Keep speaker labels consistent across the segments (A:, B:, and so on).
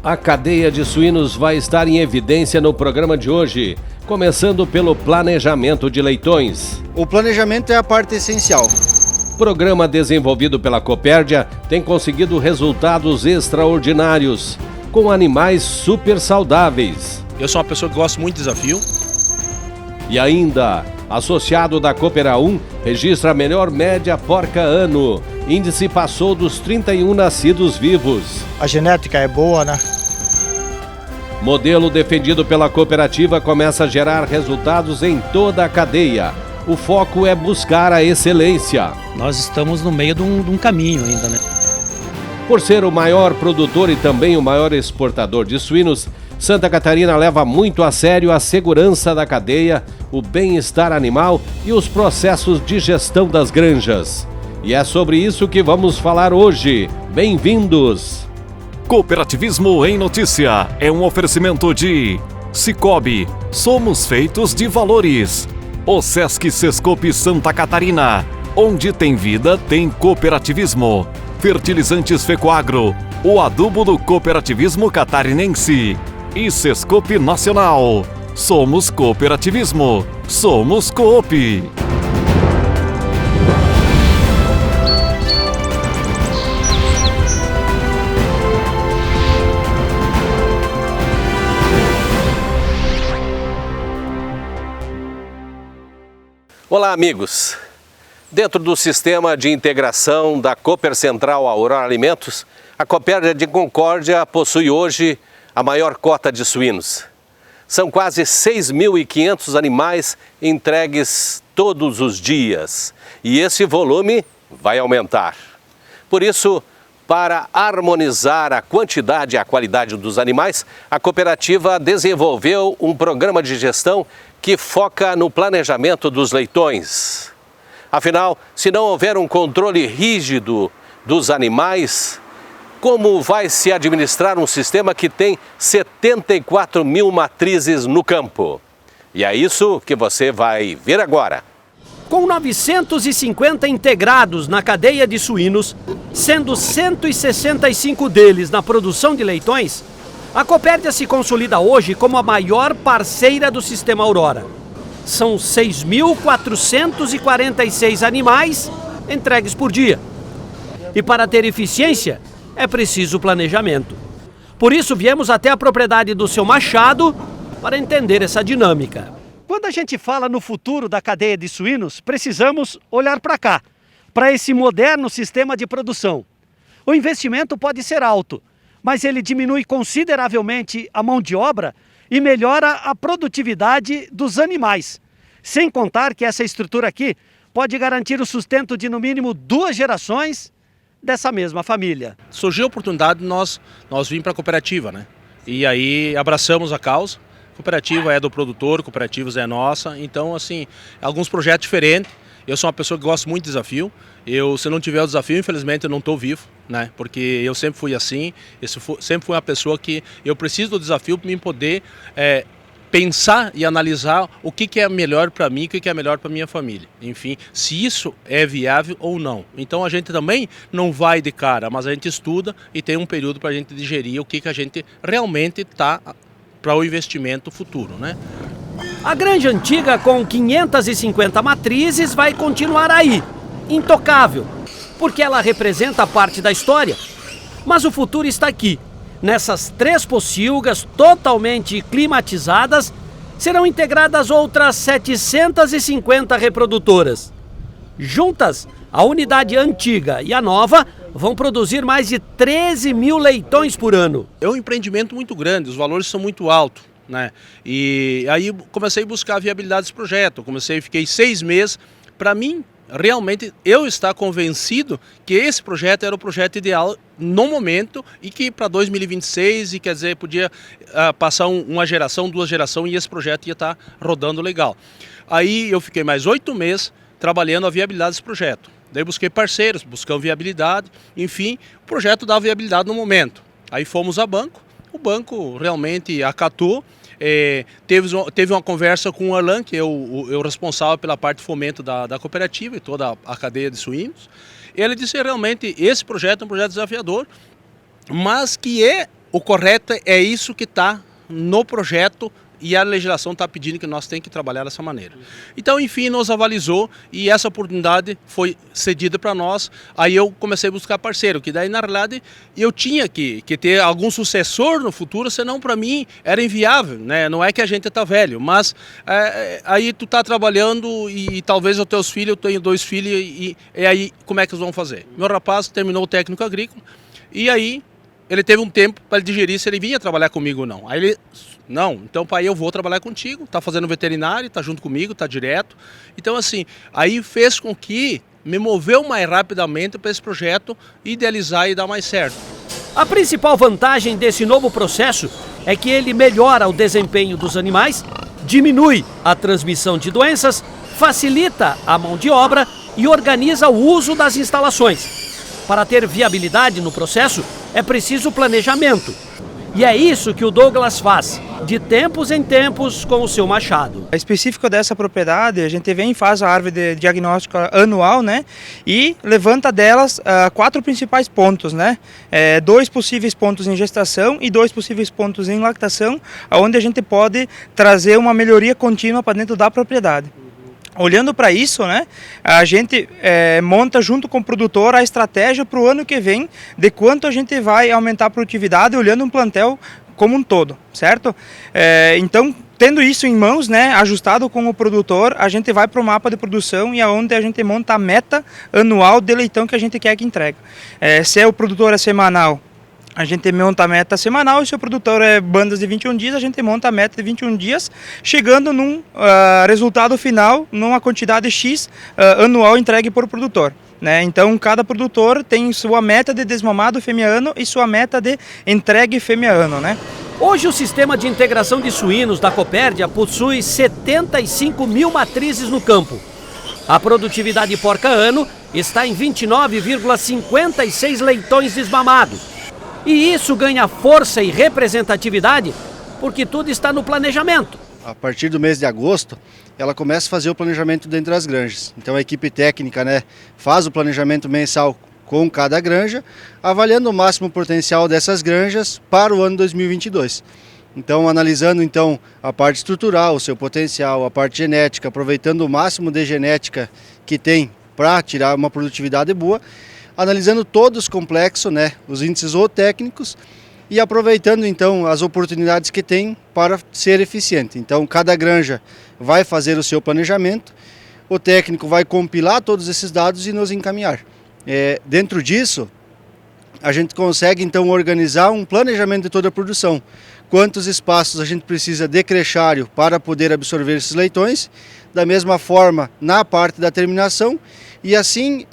A: A cadeia de suínos vai estar em evidência no programa de hoje, começando pelo planejamento de leitões.
B: O planejamento é a parte essencial.
A: O programa desenvolvido pela Copérdia tem conseguido resultados extraordinários, com animais super saudáveis.
C: Eu sou uma pessoa que gosta muito de desafio.
A: E ainda, associado da Coopera 1, registra a melhor média porca ano. Índice passou dos 31 nascidos vivos.
B: A genética é boa, né?
A: Modelo defendido pela cooperativa começa a gerar resultados em toda a cadeia. O foco é buscar a excelência.
D: Nós estamos no meio de um caminho ainda, né?
A: Por ser o maior produtor e também o maior exportador de suínos, Santa Catarina leva muito a sério a segurança da cadeia, o bem-estar animal e os processos de gestão das granjas. E é sobre isso que vamos falar hoje. Bem-vindos!
E: Cooperativismo em Notícia é um oferecimento de Cicobi, somos feitos de valores. O Sesc Sescope Santa Catarina, onde tem vida, tem cooperativismo. Fertilizantes Fecoagro, o adubo do cooperativismo catarinense. E Sescope Nacional, somos cooperativismo, somos Coop.
A: Olá, amigos! Dentro do sistema de integração da Cooper Central Aurora Alimentos, a Copérdia de Concórdia possui hoje a maior cota de suínos. São quase 6.500 animais entregues todos os dias e esse volume vai aumentar. Por isso, para harmonizar a quantidade e a qualidade dos animais, a cooperativa desenvolveu um programa de gestão que foca no planejamento dos leitões. Afinal, se não houver um controle rígido dos animais, como vai se administrar um sistema que tem 74 mil matrizes no campo? E é isso que você vai ver agora.
D: Com 950 integrados na cadeia de suínos, sendo 165 deles na produção de leitões, a Copérdia se consolida hoje como a maior parceira do Sistema Aurora. São 6.446 animais entregues por dia. E para ter eficiência, é preciso planejamento. Por isso viemos até a propriedade do seu Machado para entender essa dinâmica. Quando a gente fala no futuro da cadeia de suínos, precisamos olhar para cá, para esse moderno sistema de produção. O investimento pode ser alto, mas ele diminui consideravelmente a mão de obra e melhora a produtividade dos animais. Sem contar que essa estrutura aqui pode garantir o sustento de no mínimo 2 gerações dessa mesma família.
C: Surgiu a oportunidade de nós vimos para a cooperativa, né? E aí abraçamos a causa. A cooperativa é do produtor, cooperativas é nossa. Então, assim, alguns projetos diferentes. Eu sou uma pessoa que gosta muito de desafio. Se não tiver o desafio, infelizmente, eu não estou vivo, né? Porque eu sempre fui assim. Sempre fui uma pessoa que eu preciso do desafio para me poder pensar e analisar o que é melhor para mim, o que é melhor para minha família. Enfim, se isso é viável ou não. Então a gente também não vai de cara, mas a gente estuda e tem um período para a gente digerir o que a gente realmente está para o investimento futuro, né?
D: A granja antiga com 550 matrizes vai continuar aí, intocável, porque ela representa parte da história. Mas o futuro está aqui. Nessas 3 pocilgas totalmente climatizadas, serão integradas outras 750 reprodutoras. Juntas, a unidade antiga e a nova vão produzir mais de 13 mil leitões por ano.
C: É um empreendimento muito grande, os valores são muito altos, né? E aí comecei a buscar a viabilidade desse projeto. Fiquei 6 meses. Para mim, realmente, eu estar convencido que esse projeto era o projeto ideal no momento e que para 2026, e quer dizer, podia passar uma geração, 2 gerações e esse projeto ia estar rodando legal. Aí eu fiquei mais 8 meses trabalhando a viabilidade desse projeto. Daí busquei parceiros, buscamos viabilidade, enfim, o projeto dava viabilidade no momento. Aí fomos a banco, o banco realmente acatou. Teve uma conversa com o Alan, que é o responsável pela parte de fomento da cooperativa e toda a cadeia de suínos. Ele disse realmente esse projeto é um projeto desafiador, mas que é o correto é isso que está no projeto e a legislação está pedindo que nós tenhamos que trabalhar dessa maneira. Então, enfim, nos avalizou e essa oportunidade foi cedida para nós. Aí eu comecei a buscar parceiro, que daí, na realidade, eu tinha que ter algum sucessor no futuro, senão para mim era inviável, né? Não é que a gente está velho, mas aí tu está trabalhando e talvez os teus filhos, eu tenho 2 filhos, e aí como é que eles vão fazer? Meu rapaz terminou o técnico agrícola e aí ele teve um tempo para digerir se ele vinha trabalhar comigo ou não. Aí ele, não, então pai, eu vou trabalhar contigo, tá fazendo veterinário, tá junto comigo, tá direto. Então assim, aí fez com que me moveu mais rapidamente para esse projeto idealizar e dar mais certo.
D: A principal vantagem desse novo processo é que ele melhora o desempenho dos animais, diminui a transmissão de doenças, facilita a mão de obra e organiza o uso das instalações. Para ter viabilidade no processo, é preciso planejamento. E é isso que o Douglas faz, de tempos em tempos, com o seu machado.
F: É específico dessa propriedade, a gente vem e faz a árvore de diagnóstico anual, né? E levanta delas 4 principais pontos, né? 2 possíveis pontos em gestação e 2 possíveis pontos em lactação, onde a gente pode trazer uma melhoria contínua para dentro da propriedade. Olhando para isso, né, a gente monta junto com o produtor a estratégia para o ano que vem de quanto a gente vai aumentar a produtividade olhando um plantel como um todo, certo? Então, tendo isso em mãos, né, ajustado com o produtor, a gente vai para o mapa de produção e aonde a gente monta a meta anual de leitão que a gente quer que entregue. Se o produtor é semanal, a gente monta a meta semanal, e se o produtor é bandas de 21 dias, a gente monta a meta de 21 dias, chegando num resultado final, numa quantidade X anual entregue por produtor. Né? Então, cada produtor tem sua meta de desmamado fêmea-ano e sua meta de entregue fêmea-ano, né?
D: Hoje, o sistema de integração de suínos da Copérdia possui 75 mil matrizes no campo. A produtividade porca-ano está em 29,56 leitões desmamados. E isso ganha força e representatividade porque tudo está no planejamento.
B: A partir do mês de agosto, ela começa a fazer o planejamento dentro das granjas. Então a equipe técnica, né, faz o planejamento mensal com cada granja, avaliando o máximo potencial dessas granjas para o ano 2022. Então, analisando então a parte estrutural, o seu potencial, a parte genética, aproveitando o máximo de genética que tem para tirar uma produtividade boa, analisando todos os complexos, né, os índices zootécnicos e aproveitando então as oportunidades que tem para ser eficiente. Então cada granja vai fazer o seu planejamento, o técnico vai compilar todos esses dados e nos encaminhar. Dentro disso, a gente consegue então organizar um planejamento de toda a produção. Quantos espaços a gente precisa de crechário para poder absorver esses leitões, da mesma forma na parte da terminação. E assim,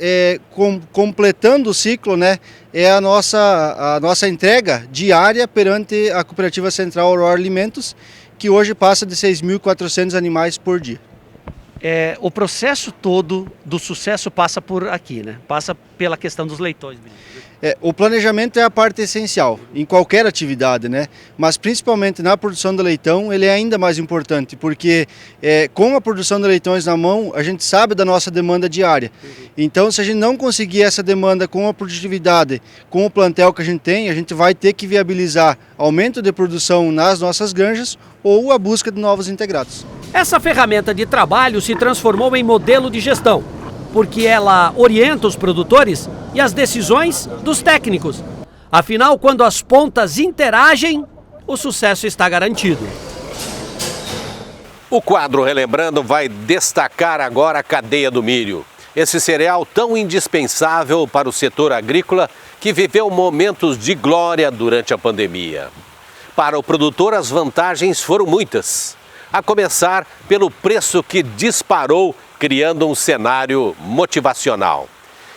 B: completando o ciclo, né, é a nossa entrega diária perante a Cooperativa Central Aurora Alimentos, que hoje passa de 6.400 animais por dia.
D: O processo todo do sucesso passa por aqui, né? Passa pela questão dos leitões.
B: O planejamento é a parte essencial em qualquer atividade, né? Mas principalmente na produção de leitão ele é ainda mais importante, porque com a produção de leitões na mão a gente sabe da nossa demanda diária. Então se a gente não conseguir essa demanda com a produtividade, com o plantel que a gente tem, a gente vai ter que viabilizar aumento de produção nas nossas granjas ou a busca de novos integrados.
D: Essa ferramenta de trabalho se transformou em modelo de gestão, porque ela orienta os produtores e as decisões dos técnicos. Afinal, quando as pontas interagem, o sucesso está garantido.
A: O quadro Relembrando vai destacar agora a cadeia do milho. Esse cereal tão indispensável para o setor agrícola que viveu momentos de glória durante a pandemia. Para o produtor, as vantagens foram muitas. A começar pelo preço que disparou, criando um cenário motivacional.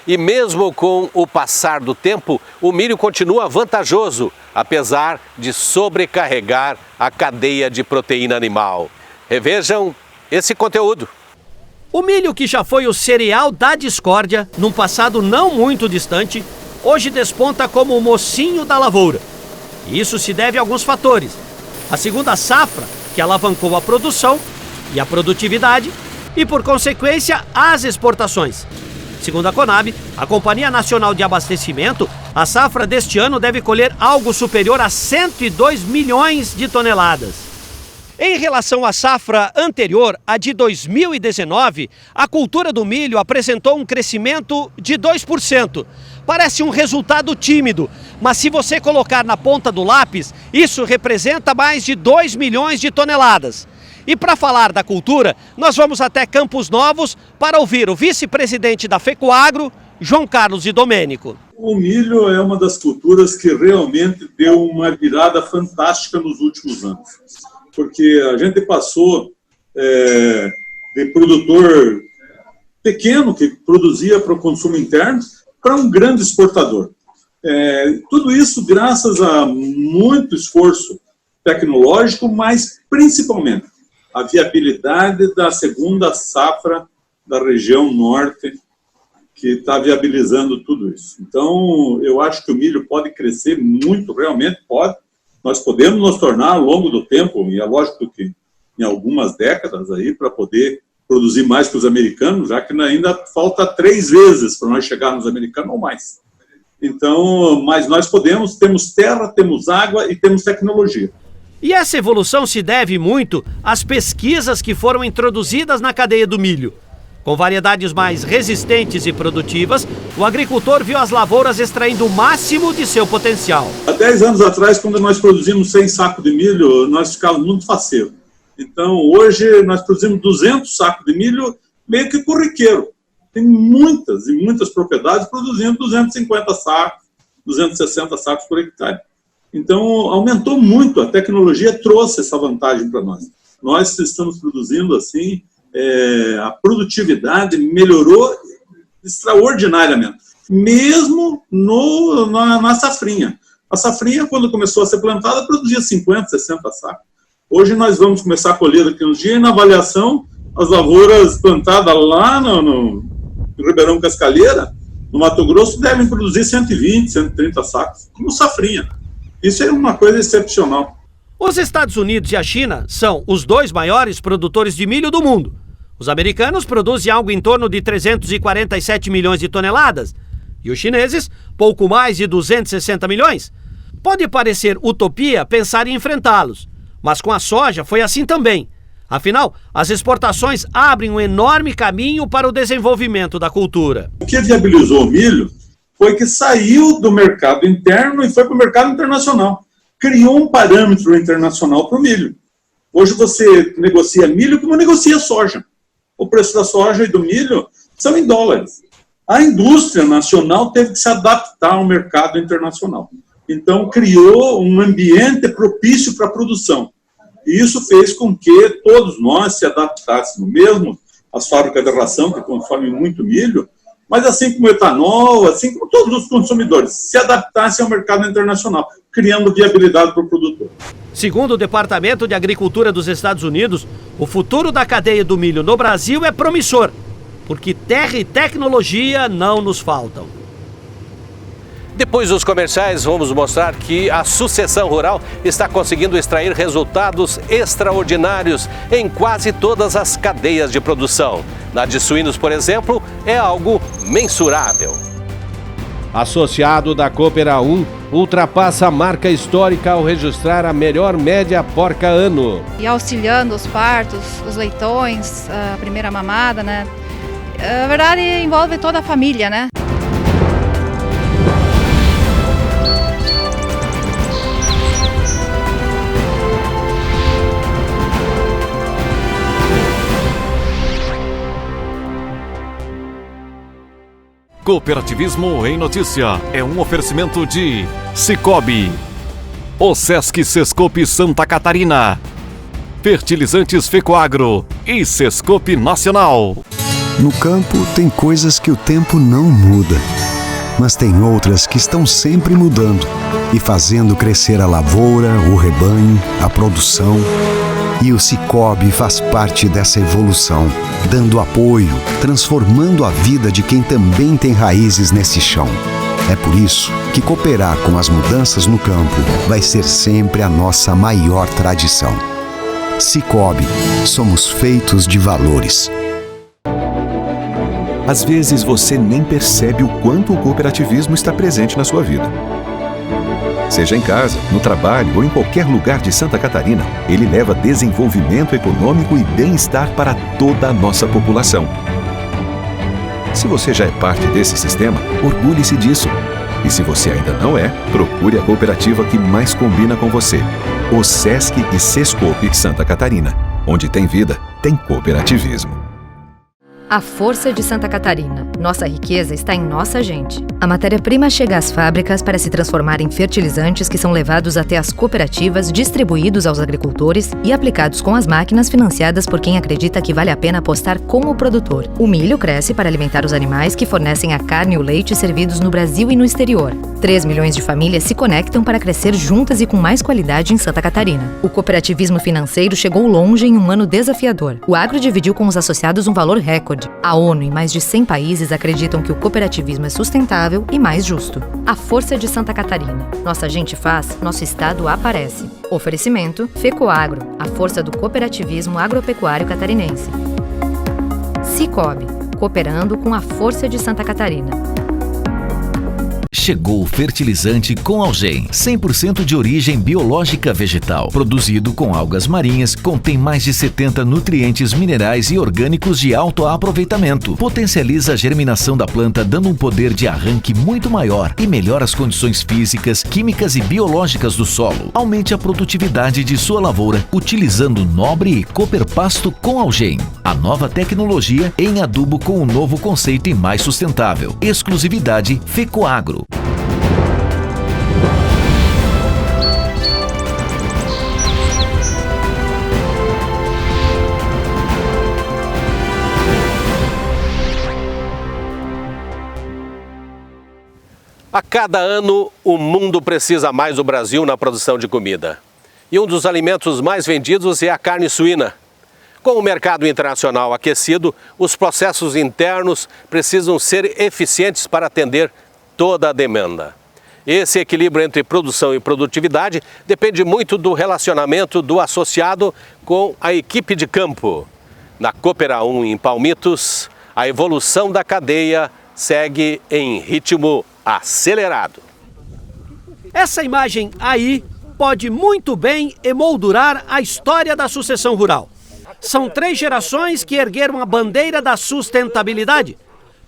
A: E mesmo com o passar do tempo, o milho continua vantajoso, apesar de sobrecarregar a cadeia de proteína animal. Revejam esse conteúdo.
D: O milho, que já foi o cereal da discórdia, num passado não muito distante, hoje desponta como o mocinho da lavoura. E isso se deve a alguns fatores. A segunda safra, que alavancou a produção e a produtividade, e por consequência as exportações. Segundo a Conab, a Companhia Nacional de Abastecimento, a safra deste ano deve colher algo superior a 102 milhões de toneladas. Em relação à safra anterior, a de 2019, a cultura do milho apresentou um crescimento de 2%. Parece um resultado tímido, mas se você colocar na ponta do lápis, isso representa mais de 2 milhões de toneladas. E para falar da cultura, nós vamos até Campos Novos para ouvir o vice-presidente da FECOAGRO, João Carlos de Domênico.
G: O milho é uma das culturas que realmente deu uma virada fantástica nos últimos anos. Porque a gente passou de produtor pequeno, que produzia para o consumo interno, para um grande exportador. Tudo isso graças a muito esforço tecnológico, mas principalmente a viabilidade da segunda safra da região norte, que está viabilizando tudo isso. Então, eu acho que o milho pode crescer muito, realmente pode. Nós podemos nos tornar ao longo do tempo, e é lógico que em algumas décadas aí, para poder produzir mais que os americanos, já que ainda falta 3 vezes para nós chegar nos americanos ou mais. Então, mas nós podemos, temos terra, temos água e temos tecnologia.
D: E essa evolução se deve muito às pesquisas que foram introduzidas na cadeia do milho. Com variedades mais resistentes e produtivas, o agricultor viu as lavouras extraindo o máximo de seu potencial.
G: Há 10 anos atrás, quando nós produzimos 100 sacos de milho, nós ficávamos muito faceiros. Então, hoje, nós produzimos 200 sacos de milho meio que corriqueiro. Tem muitas e muitas propriedades produzindo 250 sacos, 260 sacos por hectare. Então, aumentou muito, a tecnologia trouxe essa vantagem para nós. Nós estamos produzindo assim, a produtividade melhorou extraordinariamente, mesmo na safrinha. A safrinha, quando começou a ser plantada, produzia 50, 60 sacos. Hoje nós vamos começar a colher daqui uns dias, e na avaliação, as lavouras plantadas lá no Ribeirão Cascalheira, no Mato Grosso, devem produzir 120, 130 sacos, como safrinha. Isso é uma coisa excepcional.
D: Os Estados Unidos e a China são os 2 maiores produtores de milho do mundo. Os americanos produzem algo em torno de 347 milhões de toneladas e os chineses, pouco mais de 260 milhões. Pode parecer utopia pensar em enfrentá-los, mas com a soja foi assim também. Afinal, as exportações abrem um enorme caminho para o desenvolvimento da cultura.
G: O que viabilizou o milho foi que saiu do mercado interno e foi para o mercado internacional. Criou um parâmetro internacional para o milho. Hoje você negocia milho como negocia soja. O preço da soja e do milho são em dólares. A indústria nacional teve que se adaptar ao mercado internacional. Então, criou um ambiente propício para a produção. E isso fez com que todos nós se adaptássemos, mesmo as fábricas de ração, que consomem muito milho, mas assim como o etanol, assim como todos os consumidores, se adaptassem ao mercado internacional, criando viabilidade para o produtor.
D: Segundo o Departamento de Agricultura dos Estados Unidos, o futuro da cadeia do milho no Brasil é promissor, porque terra e tecnologia não nos faltam.
A: Depois dos comerciais, vamos mostrar que a sucessão rural está conseguindo extrair resultados extraordinários em quase todas as cadeias de produção. Na de suínos, por exemplo, é algo mensurável.
H: Associado da Coopera 1, ultrapassa a marca histórica ao registrar a melhor média porca ano.
I: E auxiliando os partos, os leitões, a primeira mamada, né? Na verdade, envolve toda a família, né?
E: Cooperativismo em Notícia é um oferecimento de Cicobi, OSESC Sescope Santa Catarina, Fertilizantes FECOAGRO e Sescope Nacional.
J: No campo tem coisas que o tempo não muda, mas tem outras que estão sempre mudando e fazendo crescer a lavoura, o rebanho, a produção. E o Cicobi faz parte dessa evolução, dando apoio, transformando a vida de quem também tem raízes nesse chão. É por isso que cooperar com as mudanças no campo vai ser sempre a nossa maior tradição. Cicobi, somos feitos de valores.
K: Às vezes você nem percebe o quanto o cooperativismo está presente na sua vida. Seja em casa, no trabalho ou em qualquer lugar de Santa Catarina, ele leva desenvolvimento econômico e bem-estar para toda a nossa população. Se você já é parte desse sistema, orgulhe-se disso. E se você ainda não é, procure a cooperativa que mais combina com você. O Sesc e Sescope Santa Catarina. Onde tem vida, tem cooperativismo.
L: A força de Santa Catarina. Nossa riqueza está em nossa gente. A matéria-prima chega às fábricas para se transformar em fertilizantes que são levados até as cooperativas, distribuídos aos agricultores e aplicados com as máquinas financiadas por quem acredita que vale a pena apostar com o produtor. O milho cresce para alimentar os animais que fornecem a carne e o leite servidos no Brasil e no exterior. 3 milhões de famílias se conectam para crescer juntas e com mais qualidade em Santa Catarina. O cooperativismo financeiro chegou longe em um ano desafiador. O agro dividiu com os associados um valor recorde. A ONU e mais de 100 países acreditam que o cooperativismo é sustentável e mais justo. A força de Santa Catarina. Nossa gente faz, nosso estado aparece. Oferecimento FECOAGRO, a força do cooperativismo agropecuário catarinense. Cicobi, cooperando com a força de Santa Catarina.
M: Chegou o fertilizante com Algem, 100% de origem biológica vegetal, produzido com algas marinhas, contém mais de 70 nutrientes minerais e orgânicos de alto aproveitamento, potencializa a germinação da planta dando um poder de arranque muito maior e melhora as condições físicas, químicas e biológicas do solo. Aumente a produtividade de sua lavoura utilizando Nobre e Cooper Pasto com Algem, a nova tecnologia em adubo com um novo conceito e mais sustentável. Exclusividade FECOAGRO.
A: A cada ano, o mundo precisa mais do Brasil na produção de comida. E um dos alimentos mais vendidos é a carne suína. Com o mercado internacional aquecido, os processos internos precisam ser eficientes para atender toda a demanda. Esse equilíbrio entre produção e produtividade depende muito do relacionamento do associado com a equipe de campo. Na Coopera 1 em Palmitos, a evolução da cadeia segue em ritmo acelerado.
D: Essa imagem aí pode muito bem emoldurar a história da sucessão rural. São 3 gerações que ergueram a bandeira da sustentabilidade,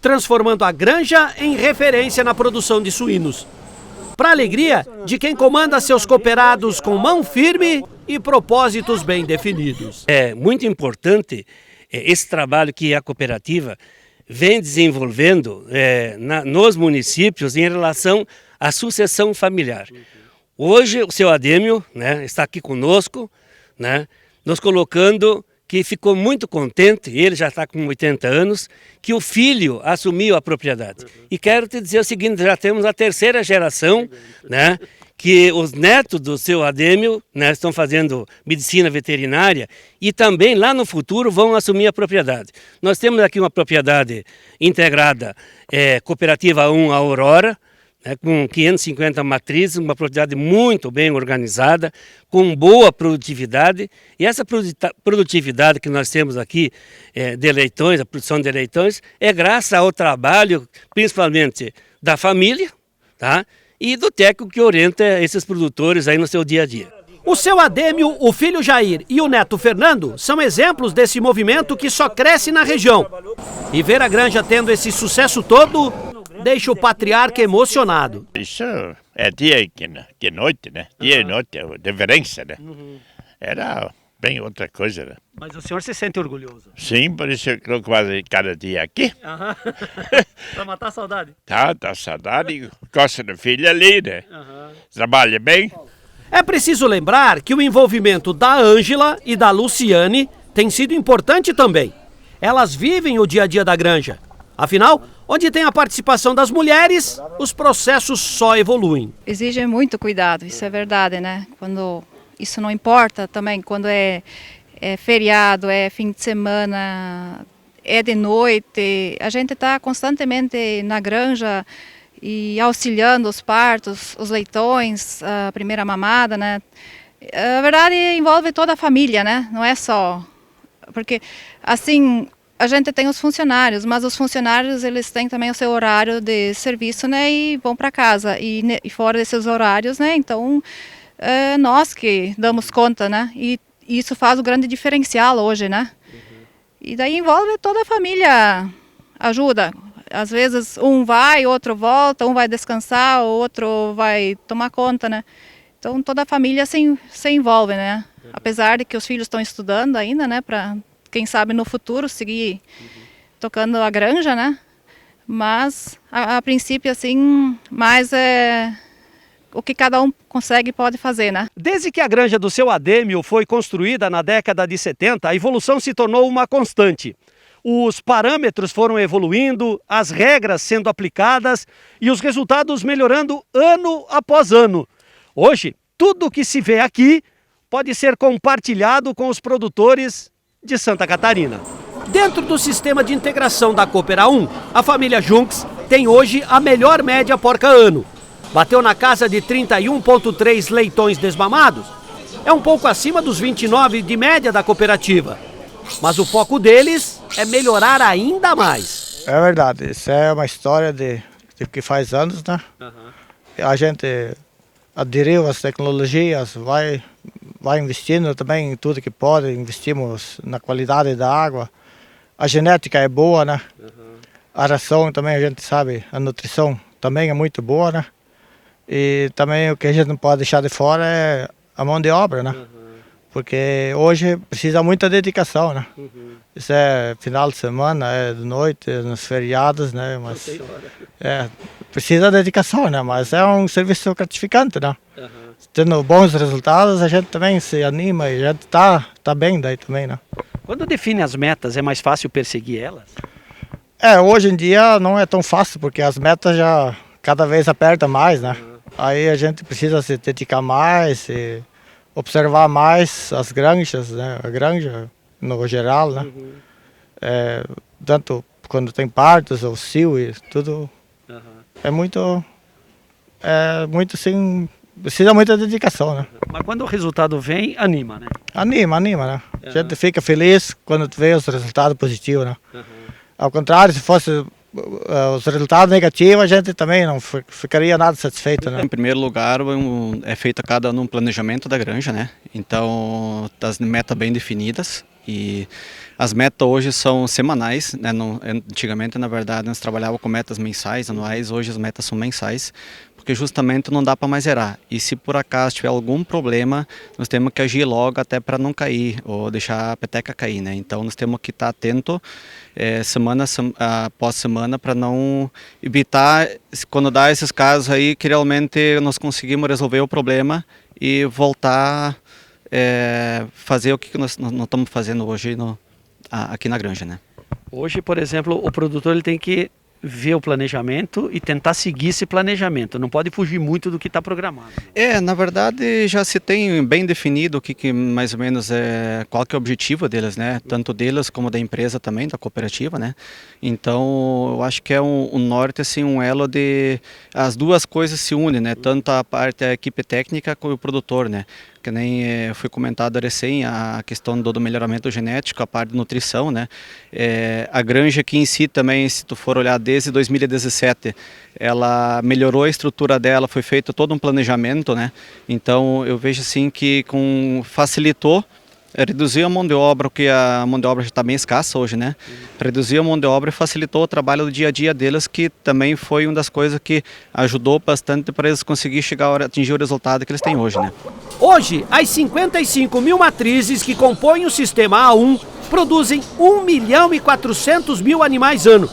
D: transformando a granja em referência na produção de suínos. Para alegria de quem comanda seus cooperados com mão firme e propósitos bem definidos.
N: É muito importante esse trabalho que a cooperativa vem desenvolvendo nos municípios em relação à sucessão familiar. Hoje o seu Adêmio, né, está aqui conosco, né, nos colocando que ficou muito contente, ele já está com 80 anos, que o filho assumiu a propriedade. E quero te dizer o seguinte, já temos a 3ª geração, né, que os netos do seu Adêmio, né, estão fazendo medicina veterinária e também lá no futuro vão assumir a propriedade. Nós temos aqui uma propriedade integrada, Cooperativa 1 Aurora, né, com 550 matrizes, uma propriedade muito bem organizada, com boa produtividade. E essa produtividade que nós temos aqui de leitões, a produção de leitões, é graças ao trabalho, principalmente da família, tá? E do técnico que orienta esses produtores aí no seu dia a dia.
D: O seu Adêmio, o filho Jair e o neto Fernando são exemplos desse movimento que só cresce na região. E ver a granja tendo esse sucesso todo deixa o patriarca emocionado.
O: Isso é dia e noite, né? Dia e noite, a diferença, né? Era bem outra coisa, né?
D: Mas o senhor se sente orgulhoso?
O: Sim, por isso eu creo que quase cada dia aqui.
D: Para matar a saudade?
O: Tá saudade, gosta do filho ali, né? Trabalha bem.
D: É preciso lembrar que o envolvimento da Ângela e da Luciane tem sido importante também. Elas vivem o dia a dia da granja. Afinal, onde tem a participação das mulheres, os processos só evoluem.
I: Exige muito cuidado, isso é verdade, né? Quando isso não importa também, quando é feriado, é fim de semana, é de noite, a gente está constantemente na granja e auxiliando os partos, os leitões, a primeira mamada, né? A verdade envolve toda a família, né? Não é só... Porque, assim, a gente tem os funcionários, mas os funcionários eles têm também o seu horário de serviço, né, e vão para casa. E fora desses horários, né, então nós que damos conta, né, e isso faz o grande diferencial hoje, né. E daí envolve toda a família, ajuda. Às vezes um vai, outro volta, um vai descansar, o outro vai tomar conta, né. Então toda a família se envolve, né. Apesar de que os filhos estão estudando ainda, né, para quem sabe no futuro seguir tocando a granja, né? Mas a princípio assim, mais o que cada um consegue e pode fazer, né?
D: Desde que a granja do seu Adêmio foi construída na década de 70, a evolução se tornou uma constante. Os parâmetros foram evoluindo, as regras sendo aplicadas e os resultados melhorando ano após ano. Hoje, tudo o que se vê aqui pode ser compartilhado com os produtores de Santa Catarina. Dentro do sistema de integração da Coopera 1, a família Junks tem hoje a melhor média porca ano. Bateu na casa de 31,3 leitões desmamados. É um pouco acima dos 29 de média da cooperativa. Mas o foco deles é melhorar ainda mais.
P: É verdade, isso é uma história de que faz anos, né? A gente aderiu às tecnologias, vai investindo também em tudo que pode, investimos na qualidade da água. A genética é boa, né? A ração também a gente sabe, a nutrição também é muito boa, né? E também o que a gente não pode deixar de fora é a mão de obra, né? Porque hoje precisa muita dedicação, né? Isso é final de semana, é de noite, é nos feriados, né? Mas precisa de dedicação, né? Mas é um serviço gratificante, né? Tendo bons resultados, a gente também se anima e a gente tá bem daí também, né?
D: Quando define as metas, é mais fácil perseguir elas?
P: Hoje em dia não é tão fácil, porque as metas já cada vez apertam mais, né? Aí a gente precisa se dedicar mais, e observar mais as granjas, né? A granja no geral, né? Tanto quando tem partos ou cio e tudo, é muito assim, precisa muita dedicação, né?
D: Mas quando o resultado vem, anima, né?
P: Anima, né? A gente fica feliz quando vê os resultados positivos, né? Ao contrário, se fosse os resultados negativos, a gente também não ficaria nada satisfeito, né?
Q: Em primeiro lugar, é feito cada ano um planejamento da granja, né? Então, as metas bem definidas. E as metas hoje são semanais, né? Antigamente, na verdade, nós trabalhávamos com metas mensais, anuais, hoje as metas são mensais, porque justamente não dá para mais zerar. E se por acaso tiver algum problema, nós temos que agir logo até para não cair, ou deixar a peteca cair, né? Então nós temos que estar atento semana após semana para não evitar, quando dá esses casos aí, que realmente nós conseguimos resolver o problema e voltar fazer o que nós estamos fazendo hoje aqui na granja, né?
D: Hoje, por exemplo, o produtor ele tem que ver o planejamento e tentar seguir esse planejamento, não pode fugir muito do que está programado.
Q: Na verdade já se tem bem definido o que mais ou menos qual que é o objetivo deles, né? Tanto deles como da empresa também, da cooperativa, né? Então eu acho que é um norte, assim, um elo de as duas coisas se unem, né? Tanto a parte da equipe técnica como o produtor, né? Que nem foi comentado recém a questão do melhoramento genético, a parte de nutrição, né? A granja aqui em si também, se tu for olhar desde 2017, ela melhorou a estrutura dela, foi feito todo um planejamento, né? Então eu vejo assim que facilitou, reduziu a mão de obra, porque a mão de obra já está bem escassa hoje, né? Reduziu a mão de obra e facilitou o trabalho do dia a dia deles, que também foi uma das coisas que ajudou bastante para eles conseguirem atingir o resultado que eles têm hoje, né?
D: Hoje, as 55 mil matrizes que compõem o sistema A1 produzem 1.400.000 animais ano.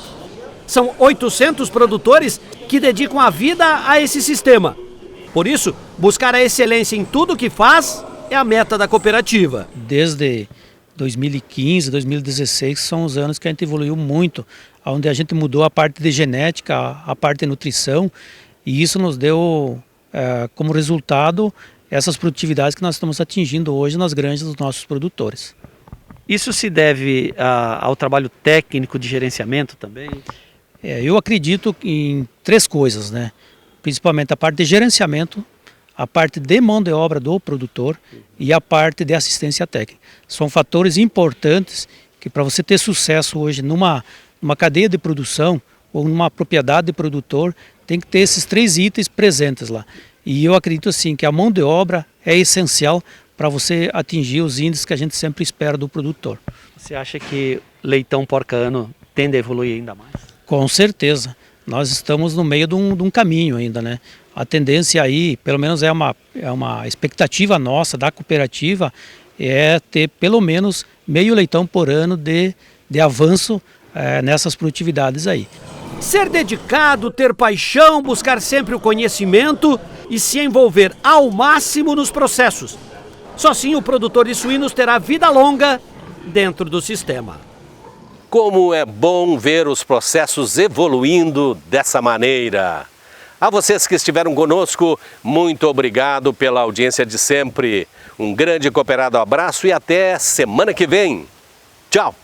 D: São 800 produtores que dedicam a vida a esse sistema. Por isso, buscar a excelência em tudo que faz é a meta da cooperativa.
R: Desde 2015, 2016 são os anos que a gente evoluiu muito, onde a gente mudou a parte de genética, a parte de nutrição, e isso nos deu como resultado essas produtividades que nós estamos atingindo hoje nas granjas dos nossos produtores.
D: Isso se deve ao trabalho técnico de gerenciamento também?
R: Eu acredito em três coisas, né? Principalmente a parte de gerenciamento, a parte de mão de obra do produtor e a parte de assistência técnica. São fatores importantes que para você ter sucesso hoje numa cadeia de produção ou numa propriedade de produtor, tem que ter esses 3 itens presentes lá. E eu acredito assim que a mão de obra é essencial para você atingir os índices que a gente sempre espera do produtor.
D: Você acha que leitão porca-ano tende a evoluir ainda mais?
R: Com certeza. Nós estamos no meio de um caminho ainda, né? A tendência aí, pelo menos é uma expectativa nossa da cooperativa, é ter pelo menos meio leitão por ano de avanço nessas produtividades aí.
D: Ser dedicado, ter paixão, buscar sempre o conhecimento e se envolver ao máximo nos processos. Só assim o produtor de suínos terá vida longa dentro do sistema.
A: Como é bom ver os processos evoluindo dessa maneira. A vocês que estiveram conosco, muito obrigado pela audiência de sempre. Um grande e cooperado abraço e até semana que vem. Tchau!